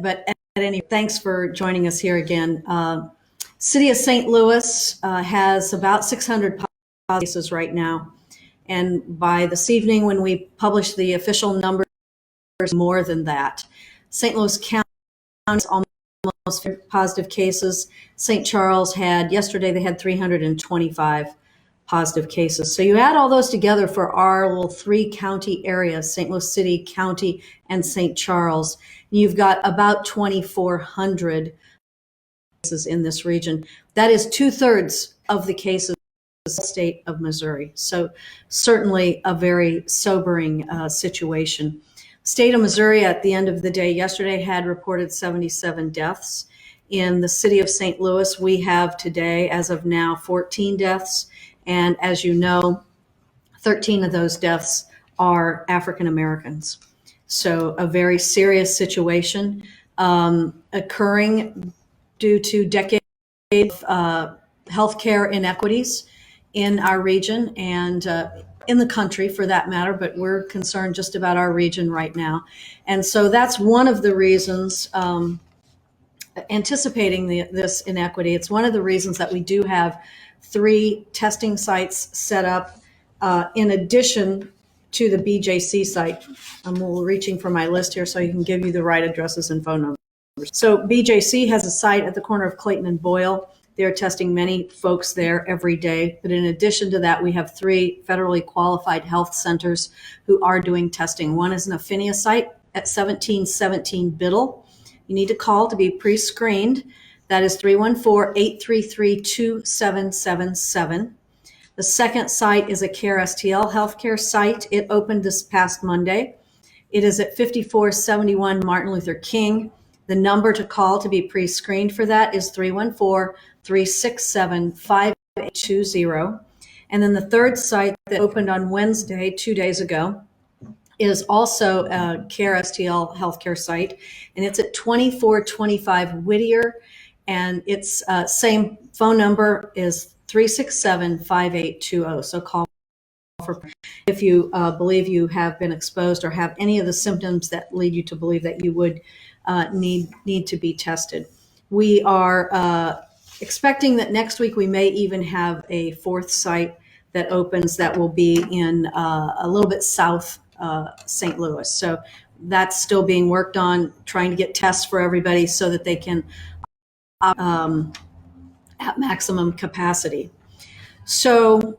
But at any, thanks for joining us here again. City of St. Louis has about 600 cases right now. And by this evening, when we publish the official numbers, more than that. St. Louis County is almost positive cases. St. Charles yesterday they had 325 positive cases. So you add all those together for our little 3-county area, St. Louis City, County, and St. Charles, you've got about 2,400 cases in this region. That is 2/3 of the cases in the state of Missouri. So certainly a very sobering situation. State of Missouri at the end of the day yesterday had reported 77 deaths. In the city of St. Louis, we have today, as of now, 14 deaths. And as you know, 13 of those deaths are African Americans. So a very serious situation occurring due to decades of healthcare inequities in our region and in the country for that matter, but we're concerned just about our region right now. And so that's one of the reasons, anticipating this inequity, it's one of the reasons that we do have 3 testing sites set up in addition to the BJC site. I'm reaching for my list here so I can give you the right addresses and phone numbers. So BJC has a site at the corner of Clayton and Boyle. They're testing many folks there every day. But in addition to that, we have 3 federally qualified health centers who are doing testing. One is an Affinia site at 1717 Biddle. You need to call to be pre-screened. That is 314-833-2777. The second site is a CARE STL healthcare site. It opened this past Monday. It is at 5471 Martin Luther King. The number to call to be pre-screened for that is 314-367-5820. And then the third site that opened on Wednesday, 2 days ago, is also a CARE STL healthcare site, and it's at 2425 Whittier, and its same phone number is 367-5820. So call if you believe you have been exposed or have any of the symptoms that lead you to believe that you would need to be tested. We are expecting that next week we may even have a 4th site that opens that will be in a little bit south St. Louis. So that's still being worked on, trying to get tests for everybody so that they can at maximum capacity. So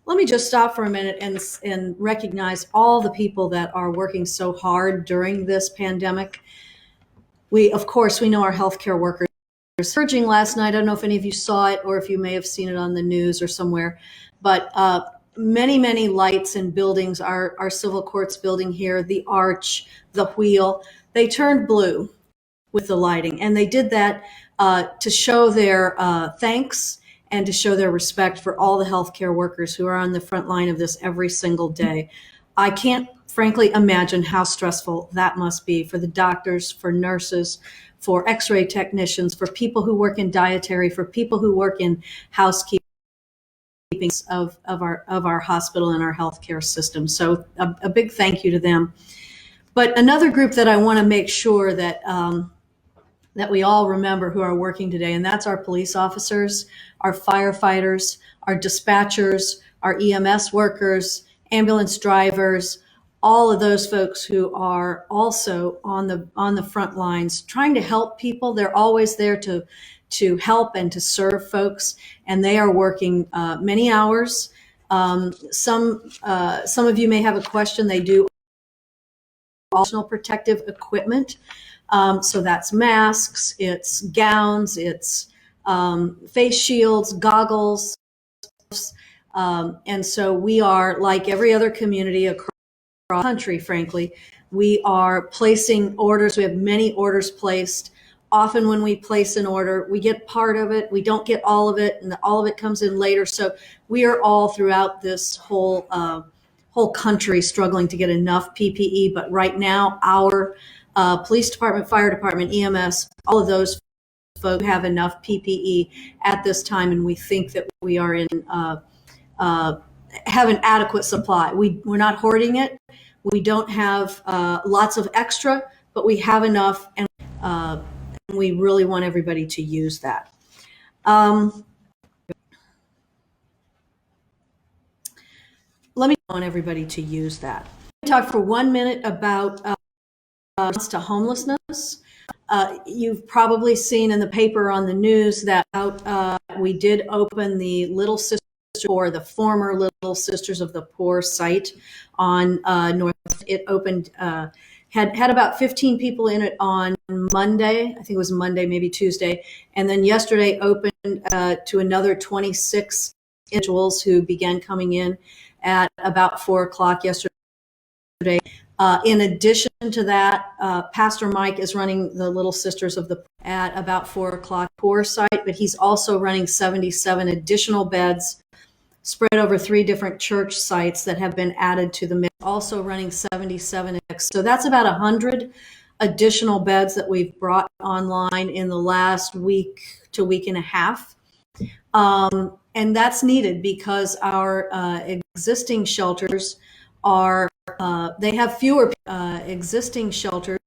let me just stop for a minute and recognize all the people that are working so hard during this pandemic. Of course, we know our healthcare workers surging last night. I don't know if any of you saw it or if you may have seen it on the news or somewhere, but many, many lights and buildings, our civil courts building here, the Arch, the Wheel, they turned blue with the lighting. And they did that to show their thanks and to show their respect for all the healthcare workers who are on the front line of this every single day. I can't frankly imagine how stressful that must be for the doctors, for nurses, for x-ray technicians, for people who work in dietary, for people who work in housekeeping of our hospital and our healthcare system. So a big thank you to them. But another group that I want to make sure that we all remember who are working today, and that's our police officers, our firefighters, our dispatchers, our EMS workers, ambulance drivers, all of those folks who are also on the front lines trying to help people. They're always there to help and to serve folks, and they are working many hours. Some of you may have a question. They do personal protective equipment. So that's masks, it's gowns, it's face shields, goggles. And so we are, like every other community across the country, frankly, we are placing orders. We have many orders placed. Often when we place an order, we get part of it. We don't get all of it, and all of it comes in later. So we are all throughout this whole country struggling to get enough PPE. But right now, our police department, fire department, EMS, all of those folks have enough PPE at this time, and we think that we are have an adequate supply. We're not hoarding it. We don't have lots of extra, but we have enough, and we really want everybody to use that. Let me want everybody to use that. Talk for 1 minute about to homelessness. You've probably seen in the paper on the news that we did open the Little Sisters, or the former Little Sisters of the Poor site on North. It opened, had about 15 people in it on Monday. I think it was Monday, maybe Tuesday. And then yesterday opened to another 26 individuals who began coming in at about 4 o'clock yesterday. In addition to that, Pastor Mike is running the Little Sisters of the at about 4 o'clock poor site, but he's also running 77 additional beds spread over 3 different church sites that have been added to the mix. Also running 77. So that's about 100 additional beds that we've brought online in the last week to week and a half. And that's needed because our existing shelters are, they have fewer existing shelters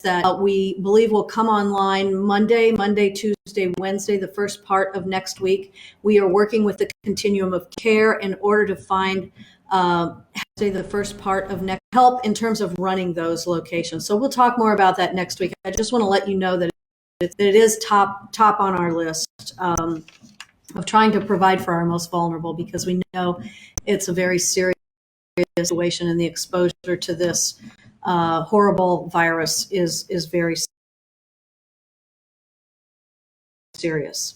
that we believe will come online Monday, Tuesday, Wednesday, the first part of next week. We are working with the continuum of care in order to find the first part of next help in terms of running those locations. So we'll talk more about that next week. I just want to let you know that it is top on our list of trying to provide for our most vulnerable, because we know it's a very serious situation, and the exposure to this horrible virus is very serious.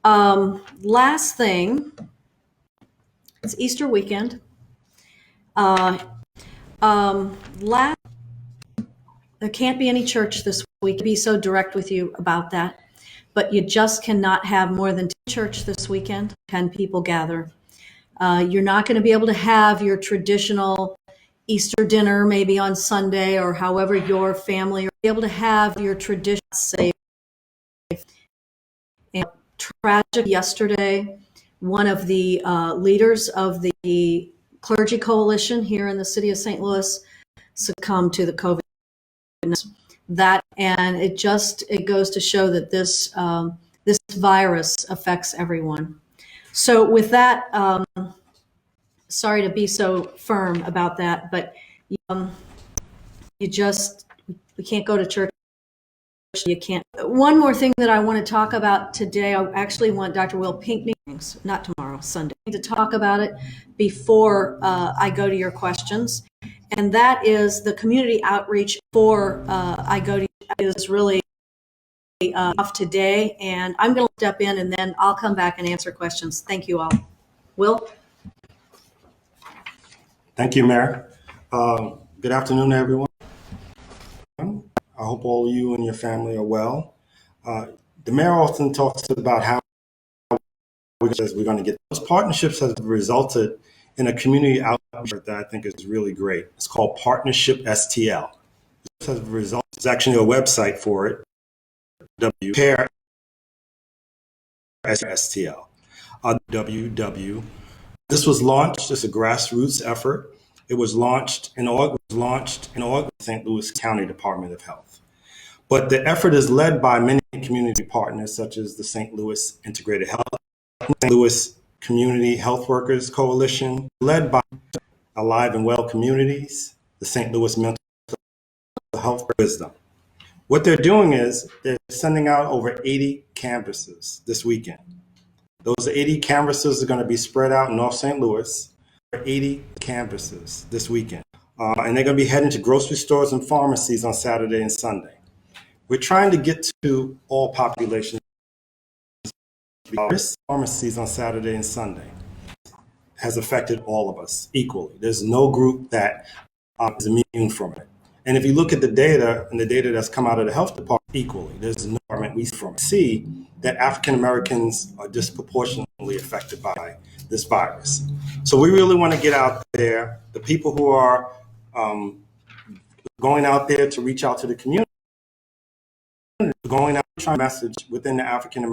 Last thing, it's Easter weekend. There can't be any church this week. I'll be so direct with you about that, but you just cannot have more than 10 church this weekend. 10 people gather. You're not going to be able to have your traditional Easter dinner maybe on Sunday, or however your family are able to have your traditional safe. And tragic yesterday, one of the leaders of the clergy coalition here in the city of St. Louis succumbed to the COVID. That, and it goes to show that this virus affects everyone. So with that, sorry to be so firm about that, but we can't go to church. You can't. One more thing that I want to talk about today, I actually want Dr. Will Pinkney, not tomorrow, Sunday, to talk about it before I go to your questions. And that is the community outreach for I go to is really off today. And I'm going to step in, and then I'll come back and answer questions. Thank you all. Will? Thank you, Mayor. Good afternoon, everyone. I hope all you and your family are well. The mayor often talks about how we're going to get those partnerships have resulted in a community outreach that I think is really great. It's called Partnership STL. There's actually a website for it, WCare STL. This was launched as a grassroots effort. It was launched in August, St. Louis County Department of Health. But the effort is led by many community partners, such as the St. Louis Integrated Health, St. Louis Community Health Workers Coalition, led by Alive and Well Communities, the St. Louis Mental Health Wisdom. What they're doing is they're sending out over 80 canvases this weekend. Those 80 canvases are going to be spread out in North St. Louis. 80 canvases this weekend. And they're going to be heading to grocery stores and pharmacies on Saturday and Sunday. We're trying to get to all populations. Pharmacies on Saturday and Sunday has affected all of us equally. There's no group that is immune from it. And if you look at the data, and the data that's come out of the health department equally, there's no department we see that African Americans are disproportionately affected by this virus. So we really want to get out there. The people who are going out there to reach out to the community, going out trying to message within the African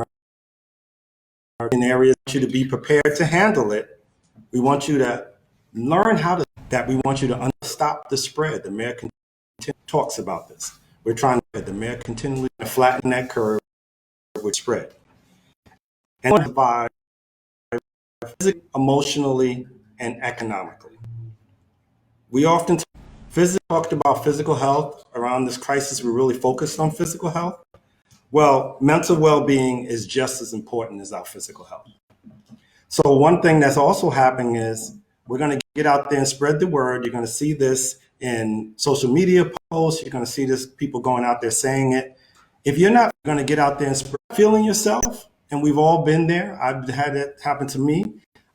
American areas, want you to be prepared to handle it. We want you to learn how to. That we want you to stop the spread. The mayor can talks about this. We're trying to the mayor continually flatten that curve with spread and survive physically, emotionally, and economically. We often talked about physical health around this crisis. We're really focused on physical health. Well, mental well-being is just as important as our physical health. So one thing that's also happening is we're going to get out there and spread the word. You're going to see this in social media posts. You're going to see this people going out there saying it. If you're not going to get out there and spread feeling yourself, and we've all been there. I've had it happen to me.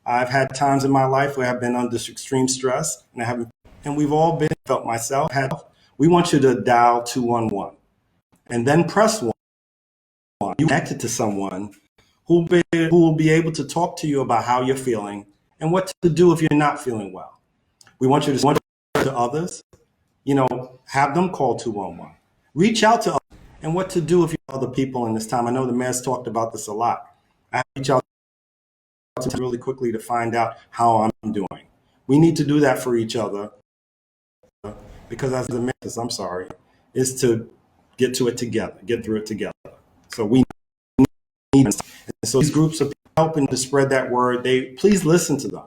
I've had times in my life where I've been under extreme stress, and we've all felt myself. We want you to dial 211 and then press 1. You connected to someone who will be able to talk to you about how you're feeling and what to do if you're not feeling well. We want you to others, have them call 211. Reach out to others and what to do if you're other people in this time. I know the mayor's talked about this a lot. I reach out to really quickly to find out how I'm doing. We need to do that for each other because as the mayor, is to get through it together. So we need, and so these groups are helping to spread that word. Please listen to them.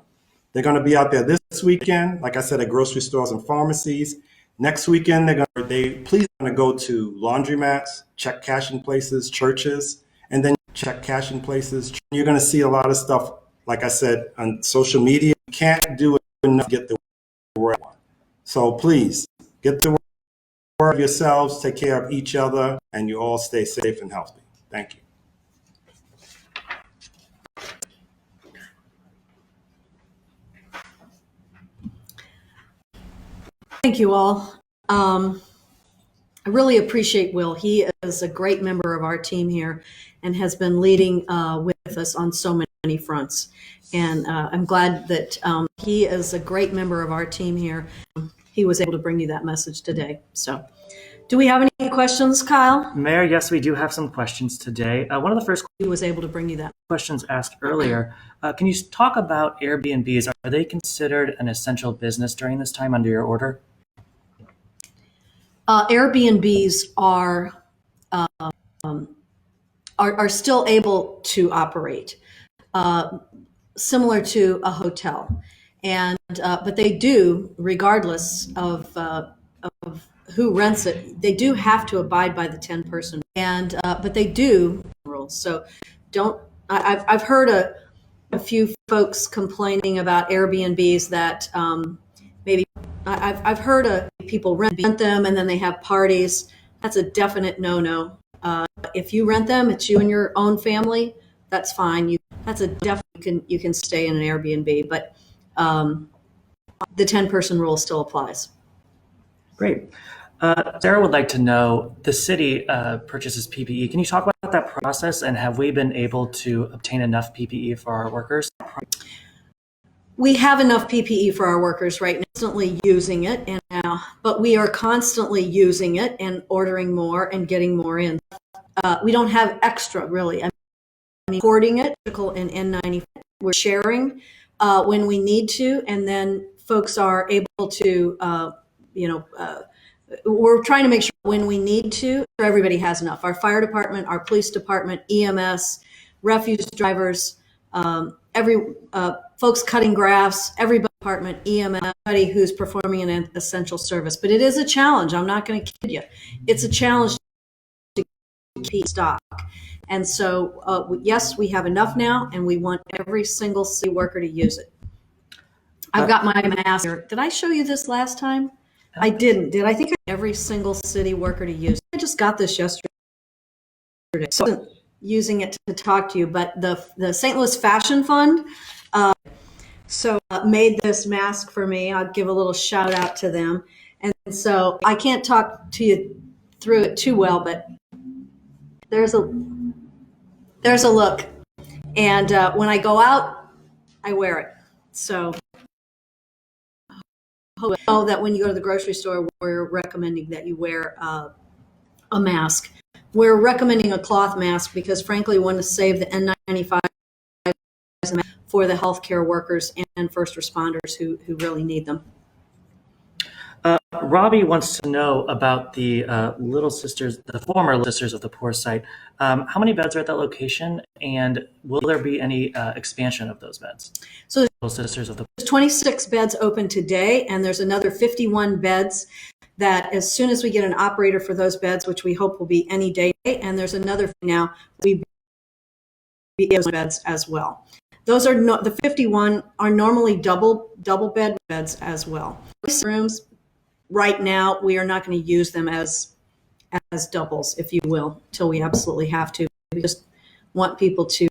They're going to be out there this weekend, like I said, at grocery stores and pharmacies. Next weekend, please going to go to laundromats, check cashing places, churches, and then check cashing places. You're going to see a lot of stuff, like I said, on social media. You can't do it enough to get the word out. So please get the word of yourselves, take care of each other, and you all stay safe and healthy. Thank you. Thank you all. I really appreciate Will. He is a great member of our team here and has been leading with us on so many fronts. And I'm glad that he is a great member of our team here. He was able to bring you that message today. So do we have any questions, Kyle? Mayor, yes, we do have some questions today. One of the first He was able to bring you that questions asked earlier. Can you talk about Airbnbs? Are they considered an essential business during this time under your order? Airbnbs are still able to operate, similar to a hotel, and but they do, regardless of who rents it, they do have to abide by the 10-person, and but they do rules. So don't. I've heard a few folks complaining about Airbnbs that maybe. I've heard people rent them and then they have parties. That's a definite no-no. If you rent them, it's you and your own family. That's fine. You can stay in an Airbnb, but the 10-person rule still applies. Great. Sarah would like to know, the city purchases PPE. Can you talk about that process, and have we been able to obtain enough PPE for our workers? We have enough PPE for our workers right now, constantly using it, but we are constantly using it and ordering more and getting more in. We don't have extra, really. I mean, hoarding it, and N95, we're sharing when we need to, and then folks are able to, we're trying to make sure when we need to, everybody has enough. Our fire department, our police department, EMS, refuse drivers, folks cutting grass, every department, EMS, everybody who's performing an essential service. But it is a challenge. I'm not going to kid you. It's a challenge to keep stock. And so, yes, we have enough now, and we want every single city worker to use it. I've got my mask here. Did I show you this last time? I didn't. Did I think every single city worker to use it? I just got this yesterday. So I wasn't using it to talk to you, but the St. Louis Fashion Fund made this mask for me. I'll give a little shout out to them. And so I can't talk to you through it too well, but there's a look. And when I go out, I wear it. So I know that when you go to the grocery store, we're recommending that you wear a mask. We're recommending a cloth mask because, frankly, we want to save the N95 for the healthcare workers and first responders who really need them. Robbie wants to know about the Little Sisters, the former Little Sisters of the Poor site. How many beds are at that location, and will there be any expansion of those beds? So Little Sisters of the there's 26 beds open today, and there's another 51 beds that as soon as we get an operator for those beds, which we hope will be any day, and there's another now, we be those beds as well. Those are not, the 51 are normally double bed beds as well. Rooms right now, we are not going to use them as doubles, if you will, till we absolutely have to. We just want people to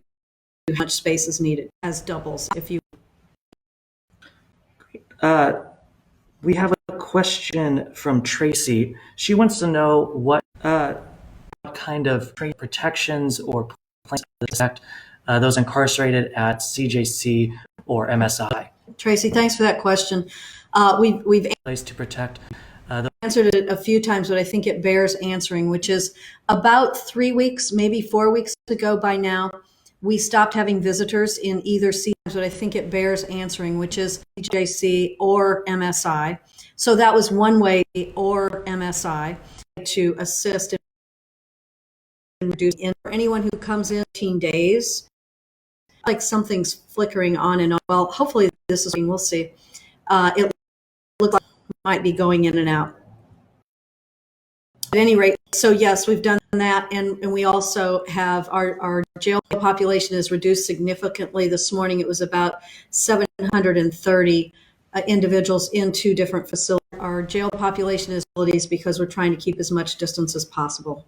how much space is needed as doubles, if you. We have a question from Tracy. She wants to know what kind of protections or plans to protect those incarcerated at CJC or MSI. Tracy, thanks for that question. We've Place to protect. Answered it a few times, but I think it bears answering, which is about 3 weeks, maybe 4 weeks ago by now, we stopped having visitors in either seat, but I think it bears answering, which is CJC or MSI. So that was one way, or MSI, to assist in reducing for anyone who comes in 15 days. Like something's flickering on and on. Well, hopefully this is, we'll see. It looks like it might be going in and out. At any rate, so yes, we've done that, and we also have our jail population is reduced significantly. This morning it was about 730 individuals in 2 different facilities. Our jail population is facilities because we're trying to keep as much distance as possible.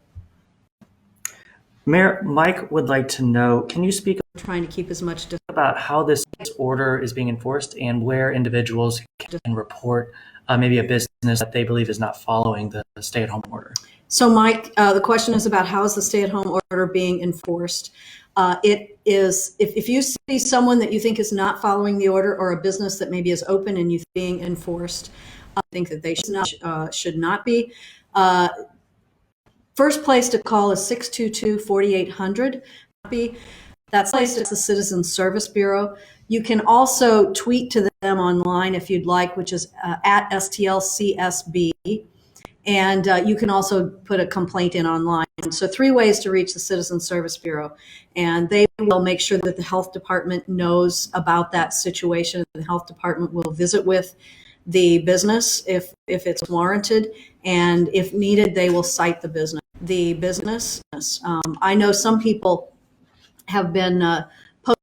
Mayor Mike would like to know, can you speak Trying to keep as much distance about how this order is being enforced and where individuals can report maybe a business that they believe is not following the stay-at-home order? So, Mike, the question is about how is the stay-at-home order being enforced? It is, if you see someone that you think is not following the order, or a business that maybe is open and you think being enforced, I think that they should not be. First place to call is 622-4800. That's placed at the Citizen Service Bureau. You can also tweet to them online if you'd like, which is at STLCSB. And you can also put a complaint in online. So 3 ways to reach the Citizen Service Bureau. And they will make sure that the health department knows about that situation. The health department will visit with the business if it's warranted. And if needed, they will cite the business. I know some people have been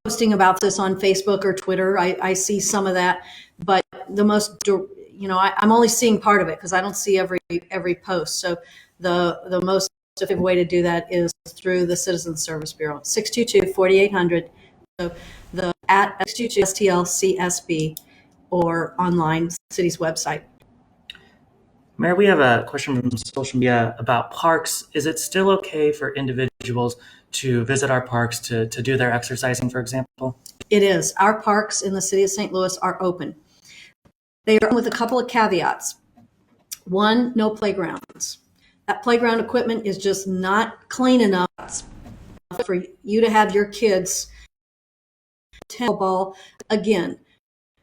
posting about this on Facebook or Twitter. I see some of that, but the most, I'm only seeing part of it because I don't see every post. So the most effective way to do that is through the Citizen Service Bureau, 622-4800. So the at 622 STLCSB or online city's website. Mayor, we have a question from social media about parks. Is it still okay for individuals to visit our parks to do their exercising, for example? It is. Our parks in the city of St. Louis are open. They are open with a couple of caveats. One, no playgrounds. That playground equipment is just not clean enough for you to have your kids tennis ball. Again,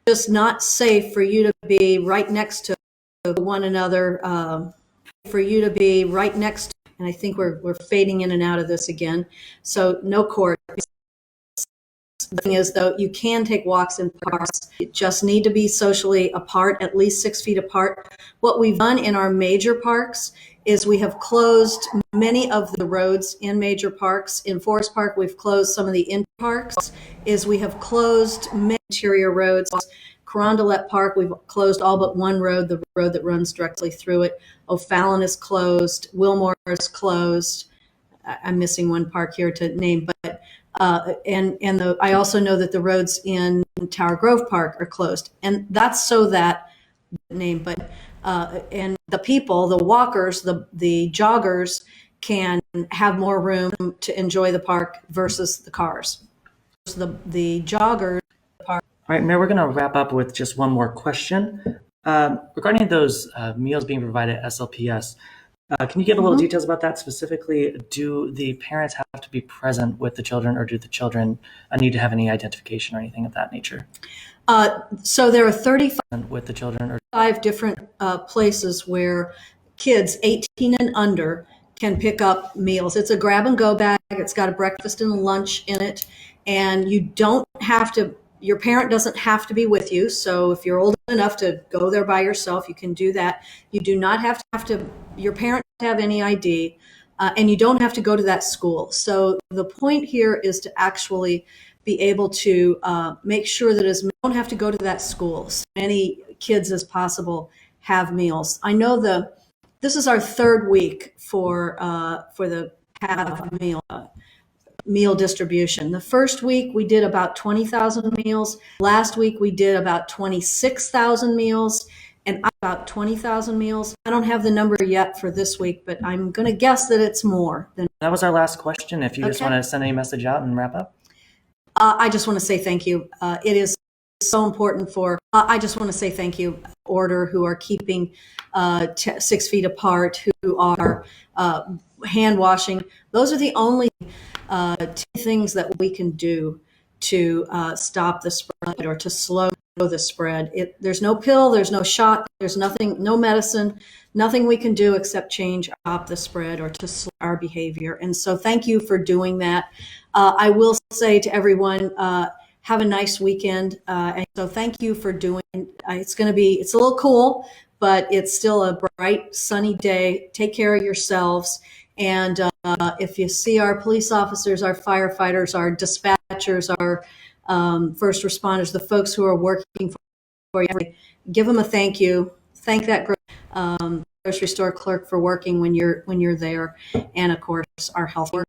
just not safe for you to be right next to one another, for you to be right next to, and I think we're fading in and out of this again. So no court. The thing is, though, you can take walks in parks. You just need to be socially apart, at least 6 feet apart. What we've done in our major parks is we have closed many of the roads in major parks. In Forest Park, we've closed some of the in parks. We have closed many interior roads. Carondelet Park, we've closed all but one road, the road that runs directly through it. O'Fallon is closed. Wilmore is closed. I'm missing one park here to name, but I also know that the roads in Tower Grove Park are closed, and that's so that name. But and the people, the walkers, the joggers can have more room to enjoy the park versus the cars. The joggers. All right, Mayor, we're going to wrap up with just one more question. Regarding those meals being provided at SLPS, can you give a little details about that? Specifically, do the parents have to be present with the children, or do the children need to have any identification or anything of that nature? So there are 35 with the children? Or different places where kids 18 and under can pick up meals. It's a grab and go bag. It's got a breakfast and a lunch in it. And you don't have to, your parent doesn't have to be with you. So if you're old enough to go there by yourself, you can do that. You do not have to your parent have any ID, and you don't have to go to that school. So the point here is to actually be able to make sure that as don't have to go to that school. As many kids as possible have meals. I know this is our third week for the have meal distribution. The first week we did about 20,000 meals. Last week we did about 26,000 meals and about 20,000 meals. I don't have the number yet for this week, but I'm going to guess that it's more than. that was our last question. If you just Okay. want to send any message out and wrap up. I just want to say thank you. It is so important I just want to say thank you, Order, who are keeping 6 feet apart, who are hand washing. Those are the only two things that we can do to stop the spread or to slow the spread. There's no pill, there's no shot, there's nothing, no medicine, nothing we can do except stop the spread or to slow our behavior. And so thank you for doing that. I will say to everyone, have a nice weekend. And so thank you for doing it's a little cool, but it's still a bright, sunny day. Take care of yourselves. And if you see our police officers, our firefighters, our dispatchers, our first responders, the folks who are working for you, give them a thank you. Thank that grocery store clerk for working when you're there, and of course our health workers.